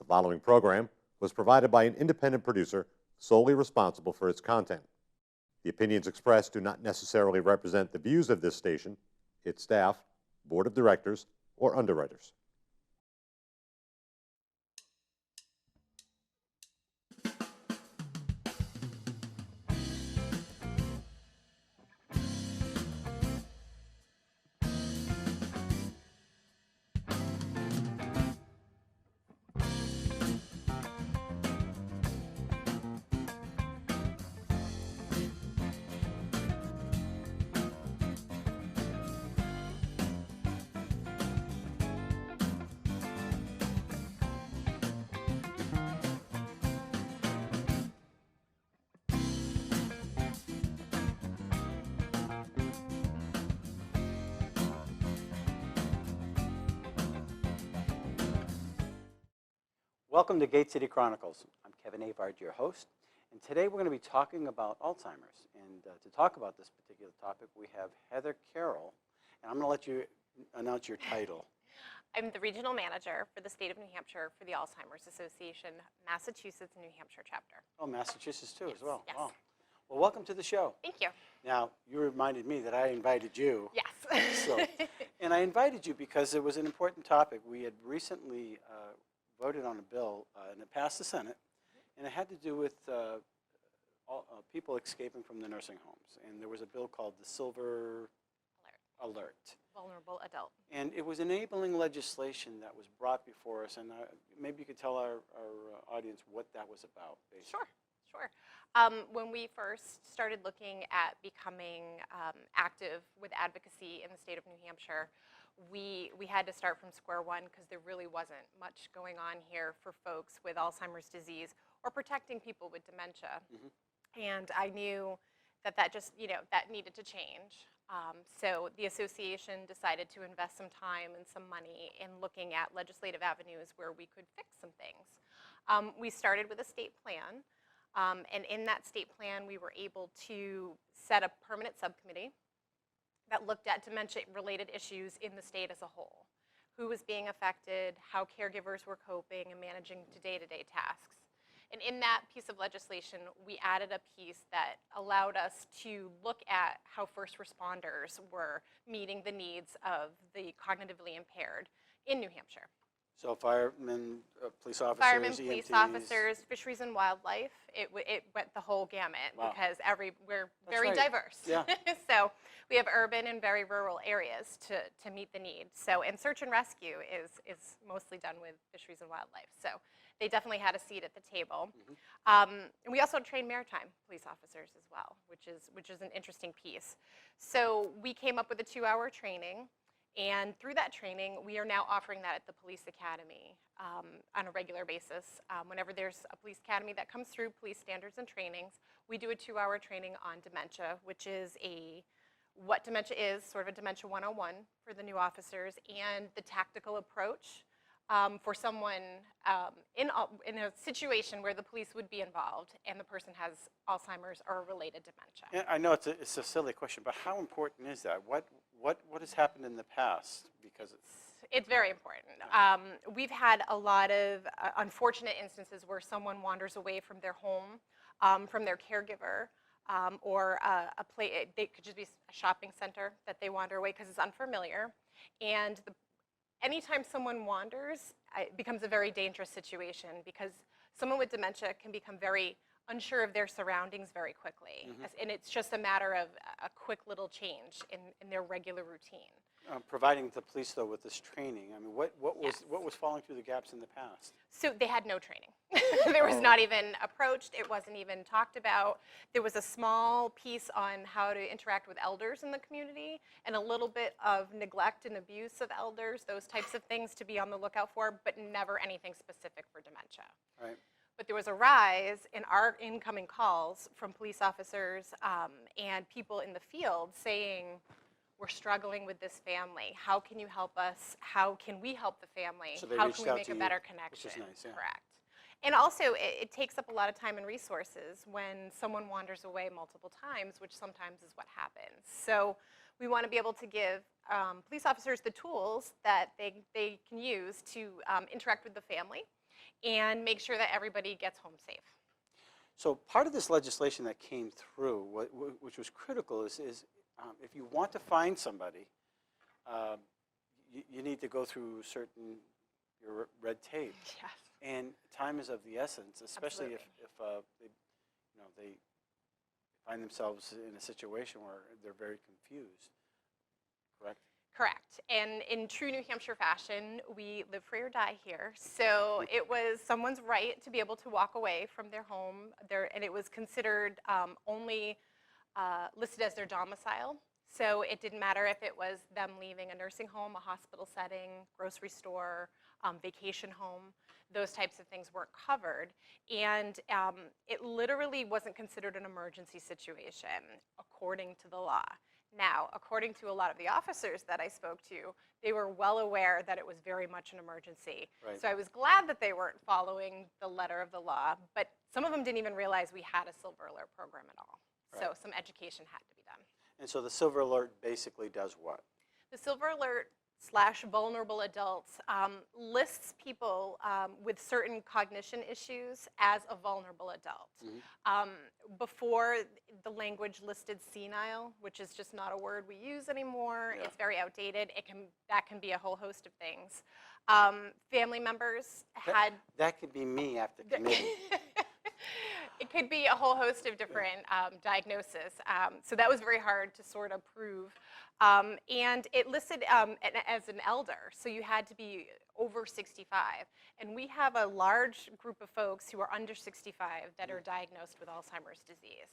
The following program was provided by an independent producer solely responsible for its content. The opinions expressed do not necessarily represent the views of this station, its staff, board of directors, or underwriters. Welcome to Gate City Chronicles. I'm Kevin Avard, your host, and today we're going to be talking about Alzheimer's. And to talk about this particular topic, we have Heather Carroll, and I'm going to let you announce your title. I'm the regional manager for the state of New Hampshire for the Alzheimer's Association, Massachusetts and New Hampshire chapter. Oh, Massachusetts too, Yes, as well. yes. Wow. Well, welcome to the show. Thank you. Now, you reminded me that I invited you. Yes. And I invited you because it was an important topic. We had recently voted on a bill, and it passed the Senate, and it had to do with people escaping from the nursing homes. And there was a bill called the Silver Alert. Vulnerable adult. And it was enabling legislation that was brought before us, and maybe you could tell our audience what that was about, basically. Sure. When we first started looking at becoming active with advocacy in the state of New Hampshire, we had to start from square one because there really wasn't much going on here for folks with Alzheimer's disease or protecting people with dementia. Mm-hmm. And I knew that just, that needed to change. So the association decided to invest some time and some money in looking at legislative avenues where we could fix some things. We started with a state plan, and in that state plan, we were able to set a permanent subcommittee that looked at dementia-related issues in the state as a whole. Who was being affected, how caregivers were coping and managing day-to-day tasks. And in that piece of legislation, we added a piece that allowed us to look at how first responders were meeting the needs of the cognitively impaired in New Hampshire. So firemen, police officers, Firemen, police EMTs. officers, fisheries and wildlife, it went the whole gamut. Wow. Because we're That's very right. diverse. Yeah. So we have urban and very rural areas to meet the need. So, and search and rescue is mostly done with fisheries and wildlife. So they definitely had a seat at the table. Mm-hmm. And we also train maritime police officers as well, which is an interesting piece. So we came up with a 2-hour training. And through that training, we are now offering that at the police academy on a regular basis. Whenever there's a police academy that comes through, police standards and trainings, we do a 2-hour training on dementia, which is what dementia is, sort of a dementia 101 for the new officers, and the tactical approach for someone in a situation where the police would be involved and the person has Alzheimer's or related dementia. Yeah, I know it's a silly question, but how important is that? What has happened in the past? Because it's very important. We've had a lot of unfortunate instances where someone wanders away from their home, from their caregiver, or they could just be a shopping center that they wander away because it's unfamiliar. And anytime someone wanders, it becomes a very dangerous situation because someone with dementia can become very unsure of their surroundings very quickly. Mm-hmm. And it's just a matter of a quick little change in their regular routine. providing the police, though, with this training, I mean, what was falling through the gaps in the past? So they had no training. There was not even approached. It wasn't even talked about. There was a small piece on how to interact with elders in the community and a little bit of neglect and abuse of elders, those types of things to be on the lookout for, but never anything specific for dementia. Right. But there was a rise in our incoming calls from police officers and people in the field saying, we're struggling with this family. How can you help us? How can we help the family? So they How reached can we out make to a you, better connection? which is nice, yeah. Correct. And also, it takes up a lot of time and resources when someone wanders away multiple times, which sometimes is what happens. So we want to be able to give police officers the tools that they can use to interact with the family and make sure that everybody gets home safe. So part of this legislation that came through, which was critical, is if you want to find somebody, you need to go through certain red tape. Yes. And time is of the essence, especially if they find themselves in a situation where they're very confused. Correct? Correct. And in true New Hampshire fashion, we live free or die here. So it was someone's right to be able to walk away from their home, and it was considered only listed as their domicile. So it didn't matter if it was them leaving a nursing home, a hospital setting, grocery store, vacation home. Those types of things weren't covered. And it literally wasn't considered an emergency situation, according to the law. Now, according to a lot of the officers that I spoke to, they were well aware that it was very much an emergency. Right. So I was glad that they weren't following the letter of the law, but some of them didn't even realize we had a Silver Alert program at all. Right. So some education had to be done. And so the Silver Alert basically does what? The Silver Alert / vulnerable adults lists people with certain cognition issues as a vulnerable adult. Mm-hmm. Before, the language listed senile, which is just not a word we use anymore. Yeah. It's very outdated. That can be a whole host of things. Family members had... That could be me after committee. It could be a whole host of different diagnoses. So that was very hard to sort of prove. And it listed as an elder, so you had to be over 65. And we have a large group of folks who are under 65 that are diagnosed with Alzheimer's disease.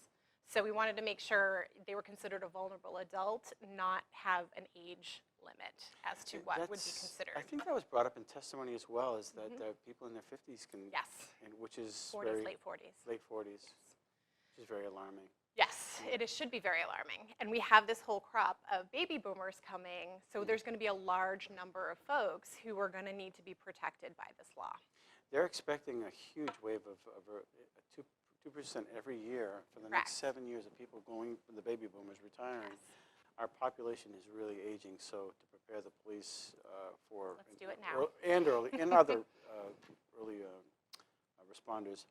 So we wanted to make sure they were considered a vulnerable adult, not have an age limit as to what would be considered. I think that was brought up in testimony as well, is that people in their 50s can, Yes. and which is 40s, late 40s. late 40s, which is very alarming. Yes, should be very alarming. And we have this whole crop of baby boomers coming, so there's going to be a large number of folks who are going to need to be protected by this law. They're expecting a huge wave of 2% every year for the next 7 years of people going, the baby boomers retiring. Yes. Our population is really aging, so to prepare the police for Let's do it now. and other early responders.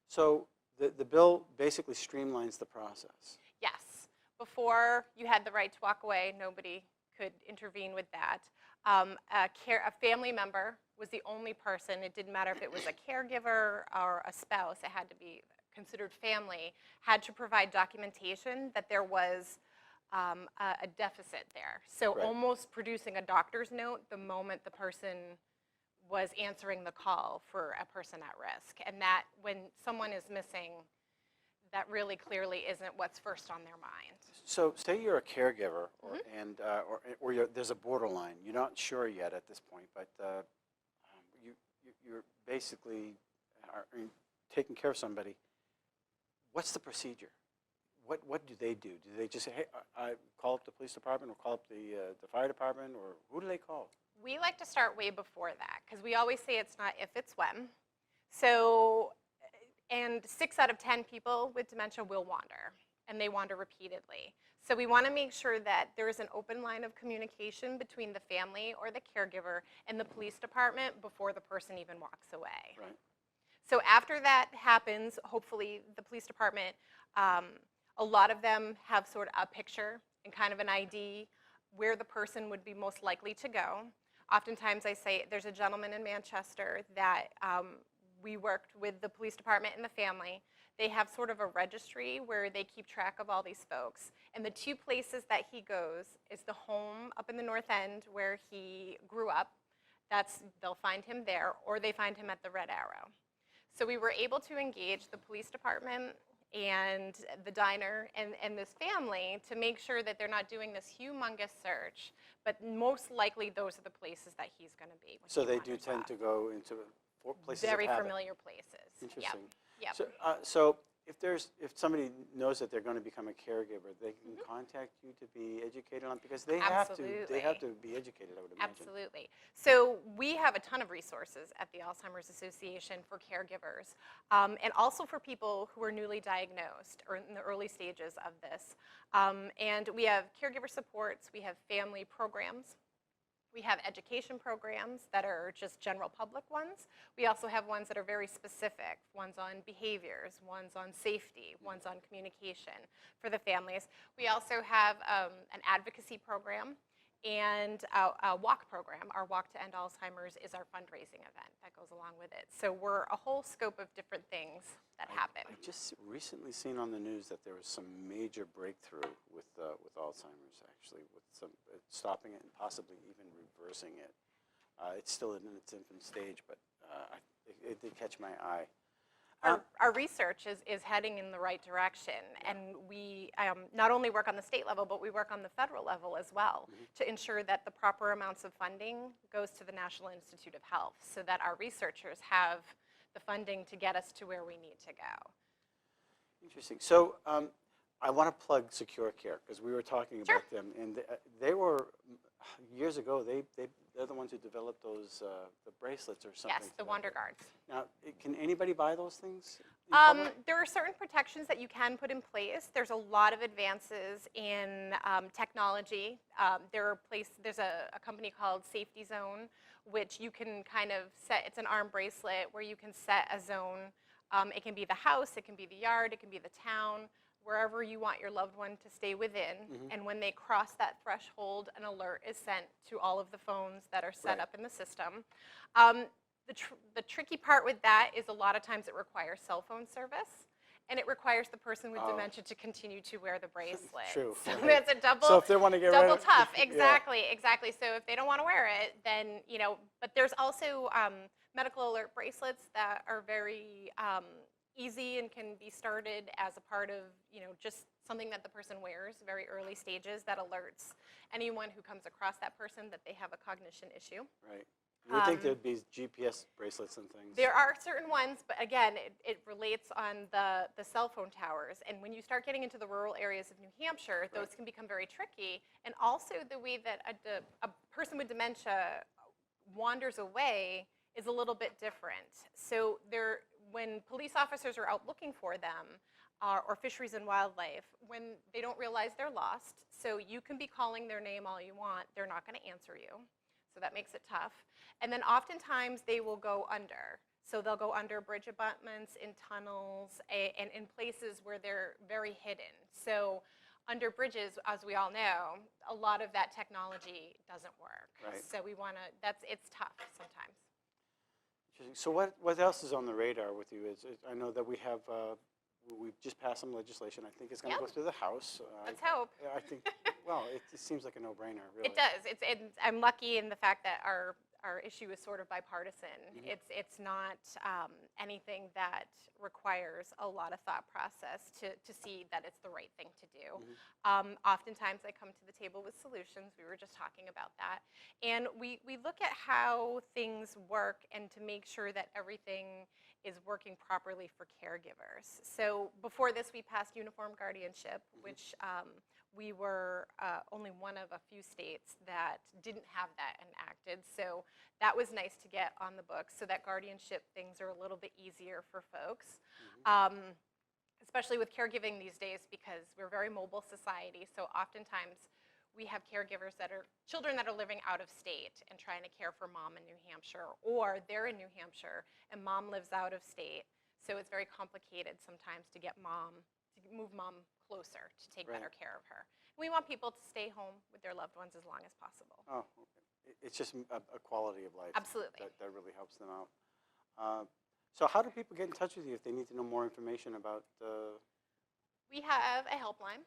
So the bill basically streamlines the process. Yes. Before you had the right to walk away, nobody could intervene with that. A family member was the only person. It didn't matter if it was a caregiver or a spouse. It had to be considered family, had to provide documentation that there was a deficit there. So Right. almost producing a doctor's note the moment the person was answering the call for a person at risk. And that when someone is missing, that really clearly isn't what's first on their mind. So say you're a caregiver, or there's a borderline. You're not sure yet at this point, but you're basically taking care of somebody. What's the procedure? What do they do? Do they just say, hey, call up the police department, or call up the fire department, or who do they call? We like to start way before that, because we always say it's not if, it's when. So, and 6 out of 10 people with dementia will wander, and they wander repeatedly. So we want to make sure that there is an open line of communication between the family or the caregiver and the police department before the person even walks away. Right. So after that happens, hopefully the police department, a lot of them have sort of a picture and kind of an ID where the person would be most likely to go. Oftentimes I say there's a gentleman in Manchester that we worked with the police department and the family. They have sort of a registry where they keep track of all these folks. And the 2 places that he goes is the home up in the North End where he grew up. They'll find him there, or they find him at the Red Arrow. So we were able to engage the police department and the diner and this family to make sure that they're not doing this humongous search, but most likely those are the places that he's going to be. So they do tend to go into places very of habit. familiar places. Interesting. Yep. So if somebody knows that they're going to become a caregiver, they can contact you to be educated on, because they have to be educated, I would imagine. Absolutely. So we have a ton of resources at the Alzheimer's Association for caregivers, and also for people who are newly diagnosed or in the early stages of this. And we have caregiver supports, we have family programs, we have education programs that are just general public ones. We also have ones that are very specific, ones on behaviors, ones on safety, ones on communication for the families. We also have an advocacy program and a walk program. Our Walk to End Alzheimer's is our fundraising event that goes along with it. So we're a whole scope of different things that happen. I just recently seen on the news that there was some major breakthrough with Alzheimer's, actually, with some stopping it and possibly even reversing it. It's still in its infant stage, but it did catch my eye. Our research is heading in the right direction, and we not only work on the state level, but we work on the federal level as well to ensure that the proper amounts of funding goes to the National Institute of Health so that our researchers have the funding to get us to where we need to go. Interesting. So I want to plug Secure Care, because we were talking about them, and they were, years ago, they're the ones who developed those the bracelets or something. Yes, the Wonder Guards. Now, can anybody buy those things? There are certain protections that you can put in place. There's a lot of advances in technology. There's a company called Safety Zone, which you can kind of set. It's an arm bracelet where you can set a zone. It can be the house, it can be the yard, it can be the town, wherever you want your loved one to stay within. And when they cross that threshold, an alert is sent to all of the phones that are set up in the system. The tricky part with that is a lot of times it requires cell phone service, and it requires the person with dementia to continue to wear the bracelet. True. So it's a double. So if they want to get double rid of tough. Exactly, exactly. So if they don't want to wear it, then But there's also medical alert bracelets that are very easy and can be started as a part of just something that the person wears very early stages that alerts anyone who comes across that person that they have a cognition issue. Right. You would think there'd be GPS bracelets and things. There are certain ones, but again, it relates on the cell phone towers. And when you start getting into the rural areas of New Hampshire, those can become very tricky. And also the way that a person with dementia wanders away is a little bit different. So when police officers are out looking for them, or fisheries and wildlife, when they don't realize they're lost, so you can be calling their name all you want, they're not going to answer you. So that makes it tough. And then oftentimes they will go under. So they'll go under bridge abutments, in tunnels, and in places where they're very hidden. So under bridges, as we all know, a lot of that technology doesn't work. Right. So it's tough sometimes. Interesting. So what else is on the radar with you? I know that we've just passed some legislation. I think it's going to go through the House. Let's hope. I think, well, it seems like a no-brainer, really. It does. I'm lucky in the fact that our issue is sort of bipartisan. It's not anything that requires a lot of thought process to see that it's the right thing to do. Oftentimes I come to the table with solutions. We were just talking about that. And we look at how things work and to make sure that everything is working properly for caregivers. So before this, we passed uniform guardianship, which we were only one of a few states that didn't have that enacted. So that was nice to get on the books so that guardianship things are a little bit easier for folks, especially with caregiving these days because we're a very mobile society. So oftentimes we have caregivers children that are living out of state and trying to care for mom in New Hampshire, or they're in New Hampshire and mom lives out of state. So it's very complicated sometimes to move mom closer to take better care of her. And we want people to stay home with their loved ones as long as possible. Oh, okay. It's just a quality of life. Absolutely. That really helps them out. So how do people get in touch with you if they need to know more information about We have a helpline.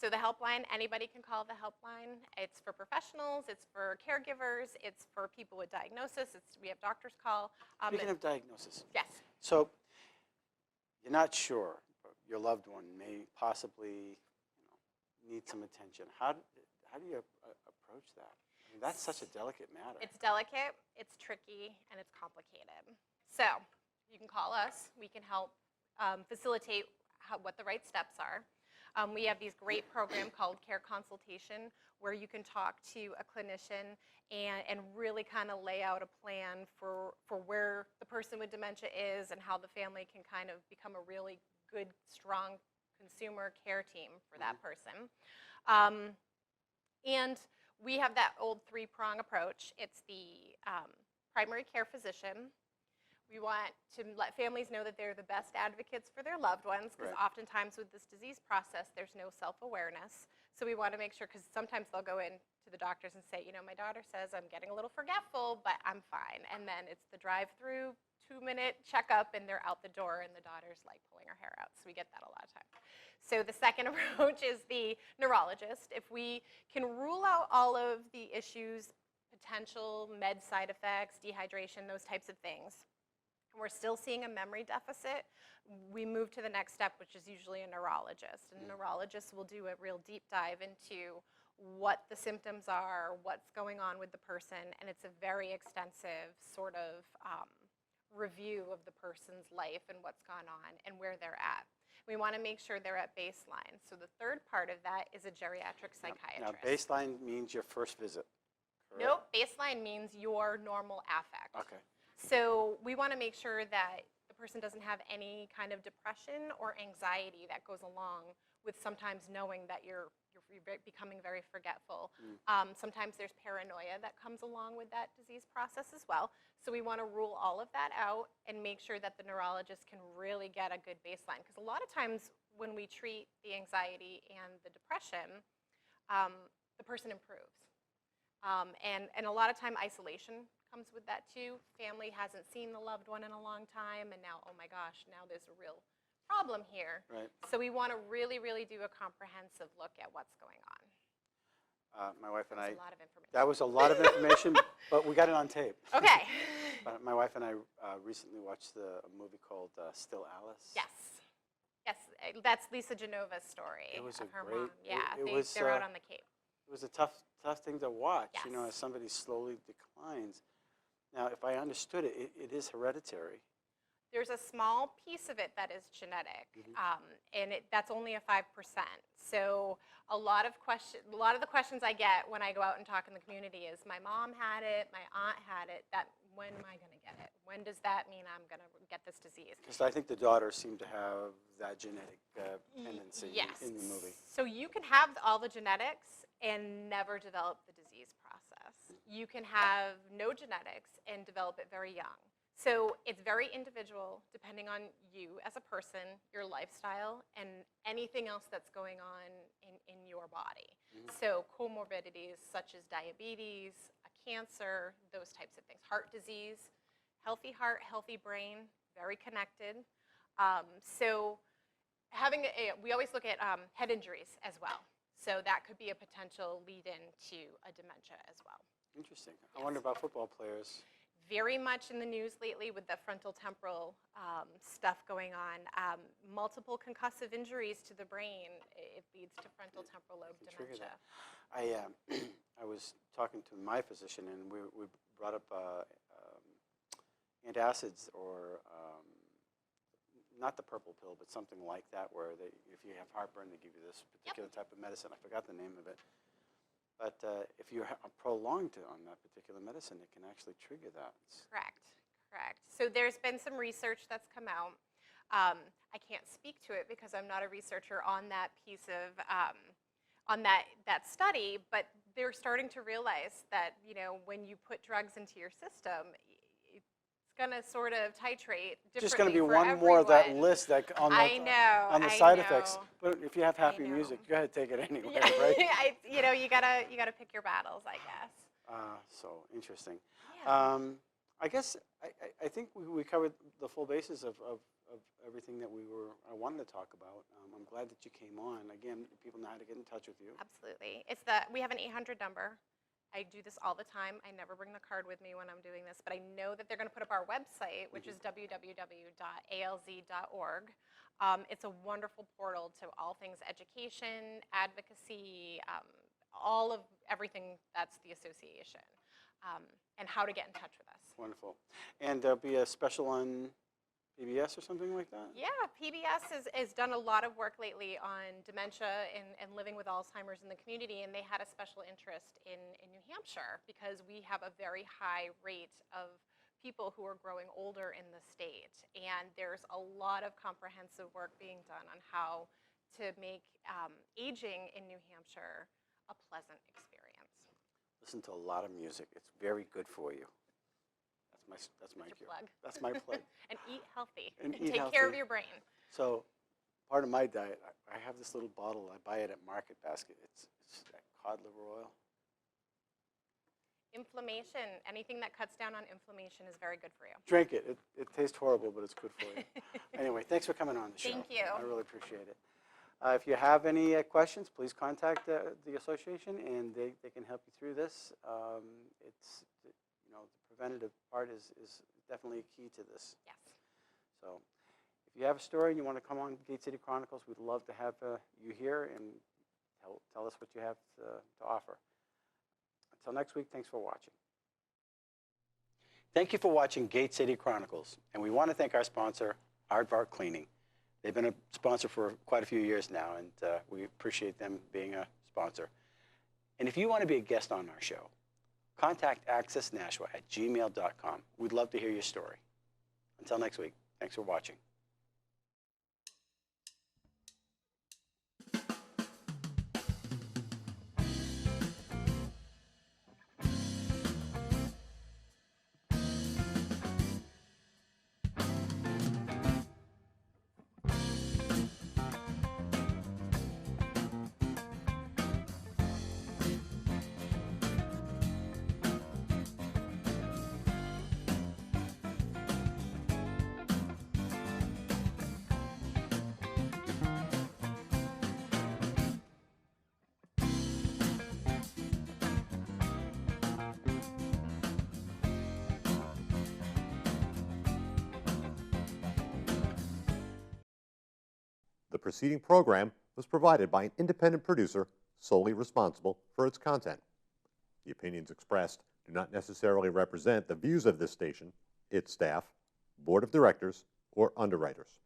So the helpline, anybody can call the helpline. It's for professionals, it's for caregivers, it's for people with diagnosis. We have doctors call. Speaking of diagnosis. Yes. So you're not sure, but your loved one may possibly need some attention. How do you approach that? I mean, that's such a delicate matter. It's delicate, it's tricky, and it's complicated. So you can call us. We can help facilitate what the right steps are. We have these great program called Care Consultation, where you can talk to a clinician and really kind of lay out a plan for where the person with dementia is and how the family can kind of become a really good, strong consumer care team for that person. And we have that old three-prong approach. It's the primary care physician. We want to let families know that they're the best advocates for their loved ones, because oftentimes with this disease process, there's no self-awareness. So we want to make sure, because sometimes they'll go in to the doctors and say, you know, my daughter says I'm getting a little forgetful, but I'm fine. And then it's the drive-through 2-minute checkup, and they're out the door, and the daughter's like pulling her hair out. So we get that a lot of times. So the second approach is the neurologist. If we can rule out all of the issues, potential med side effects, dehydration, those types of things, and we're still seeing a memory deficit, we move to the next step, which is usually a neurologist. And neurologists will do a real deep dive into what the symptoms are, what's going on with the person, and it's a very extensive sort of review of the person's life and what's gone on and where they're at. We want to make sure they're at baseline. So the third part of that is a geriatric psychiatrist. Now, baseline means your first visit, correct? Nope, baseline means your normal affect. Okay. So we want to make sure that the person doesn't have any kind of depression or anxiety that goes along with sometimes knowing that you're becoming very forgetful. Sometimes there's paranoia that comes along with that disease process as well. So we want to rule all of that out and make sure that the neurologist can really get a good baseline. Because a lot of times when we treat the anxiety and the depression, the person improves. And a lot of time isolation comes with that too. Family hasn't seen the loved one in a long time, and now, oh my gosh, now there's a real problem here. Right. So we want to really, really do a comprehensive look at what's going on. My wife and That's I, a lot of information. that was a lot of information, but we got it on tape. Okay. My wife and I recently watched a movie called Still Alice. Yes. Yes, that's Lisa Genova's story It was of a her great- mom. Yeah, it was, they're out on the Cape. It was a tough thing to watch, you know, Yes. as somebody slowly declines. Now, if I understood it, it is hereditary. There's a small piece of it that is genetic, and that's only a 5%. So a lot of the questions I get when I go out and talk in the community is, my mom had it, my aunt had it. When am I going to get it? When does that mean I'm going to get this disease? Because I think the daughter seemed to have that genetic tendency in the movie. So you can have all the genetics and never develop the disease process. You can have no genetics and develop it very young. So it's very individual, depending on you as a person, your lifestyle, and anything else that's going on in your body. So comorbidities such as diabetes, a cancer, those types of things. Heart disease, healthy heart, healthy brain, very connected. So having we always look at head injuries as well. So that could be a potential lead-in to a dementia as well. Interesting. I wonder about football players. Very much in the news lately with the frontal temporal stuff going on. Multiple concussive injuries to the brain, it leads to frontal temporal lobe dementia. I was talking to my physician, and we brought up antacids, or not the purple pill, but something like that, where if you have heartburn, they give you this particular type of medicine. I forgot the name of it. But if you're prolonged on that particular medicine, it can actually trigger that. Correct. So there's been some research that's come out. I can't speak to it because I'm not a researcher on that piece of, on that study, but they're starting to realize that, you know, when you put drugs into your system, it's going to sort of titrate differently. Just going to be for one everyone. more of that list that on the side effects. But if you have happy music, go ahead, take it anyway, right? You know, you gotta pick your battles, I guess. So interesting. Yeah. I guess I think we covered the full basis of everything that I wanted to talk about. I'm glad that you came on. Again, people know how to get in touch with you. Absolutely. We have an 800 number. I do this all the time. I never bring the card with me when I'm doing this, but I know that they're going to put up our website, which is www.alz.org. It's a wonderful portal to all things education, advocacy, all of everything that's the association, and how to get in touch with us. Wonderful. And there'll be a special on PBS or something like that? Yeah, PBS has done a lot of work lately on dementia and living with Alzheimer's in the community, and they had a special interest in New Hampshire because we have a very high rate of people who are growing older in the state. And there's a lot of comprehensive work being done on how to make aging in New Hampshire a pleasant experience. Listen to a lot of music. It's very good for you. That's my Your cue. plug. That's my plug. And eat healthy. And eat take care of healthy. your brain. So, part of my diet, I have this little bottle. I buy it at Market Basket. It's that cod liver oil. Inflammation, anything that cuts down on inflammation is very good for you. Drink it. It tastes horrible, but it's good for you. Anyway, thanks for coming on the show. Thank you. I really appreciate it. If you have any questions, please contact the association, and they can help you through this. It's the preventative part is definitely a key to this. Yes. So, if you have a story and you want to come on Gate City Chronicles, we'd love to have you here and tell us what you have to offer. Until next week, thanks for watching. Thank you for watching Gate City Chronicles, and we want to thank our sponsor, Avard Cleaning. They've been a sponsor for quite a few years now, and we appreciate them being a sponsor. And if you want to be a guest on our show, contact accessnashua@gmail.com. We'd love to hear your story. Until next week, thanks for watching. The preceding program was provided by an independent producer solely responsible for its content. The opinions expressed do not necessarily represent the views of this station, its staff, board of directors, or underwriters.